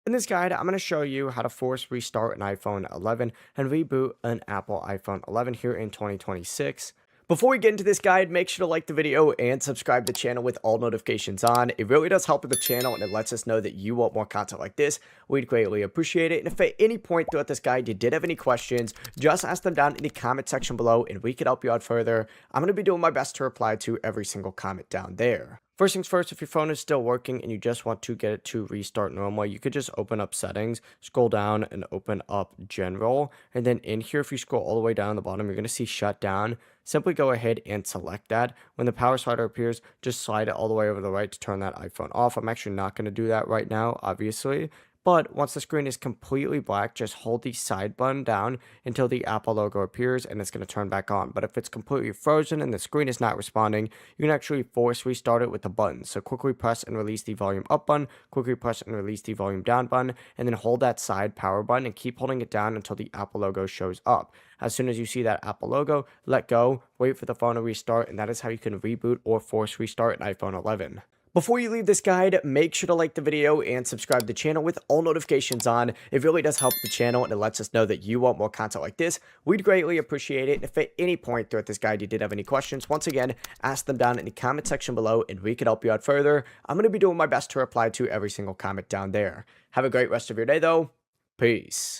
In this guide, I'm going to show you how to force restart an iPhone 11 and reboot an Apple iPhone 11 here in 2026. Before we get into this guide, make sure to like the video and subscribe to the channel with all notifications on. It really does help with the channel and it lets us know that you want more content like this. We'd greatly appreciate it. And if at any point throughout this guide you did have any questions, just ask them down in the comment section below and we could help you out further. I'm going to be doing my best to reply to every single comment down there. First things first, if your phone is still working and you just want to get it to restart normally, you could just open up settings, scroll down and open up general. And then in here, if you scroll all the way down the bottom, you're going to see shutdown. Simply go ahead and select that. When the power slider appears, just slide it all the way over to the right to turn that iPhone off. I'm actually not going to do that right now, obviously. But once the screen is completely black, just hold the side button down until the Apple logo appears and it's going to turn back on. But if it's completely frozen and the screen is not responding, you can actually force restart it with the button. So quickly press and release the volume up button, quickly press and release the volume down button, and then hold that side power button and keep holding it down until the Apple logo shows up. As soon as you see that Apple logo, let go, wait for the phone to restart, and that is how you can reboot or force restart an iPhone 11. Before you leave this guide, make sure to like the video and subscribe to the channel with all notifications on. It really does help the channel and it lets us know that you want more content like this. We'd greatly appreciate it. And if at any point throughout this guide you did have any questions, once again, ask them down in the comment section below and we could help you out further. I'm going to be doing my best to reply to every single comment down there. Have a great rest of your day though. Peace.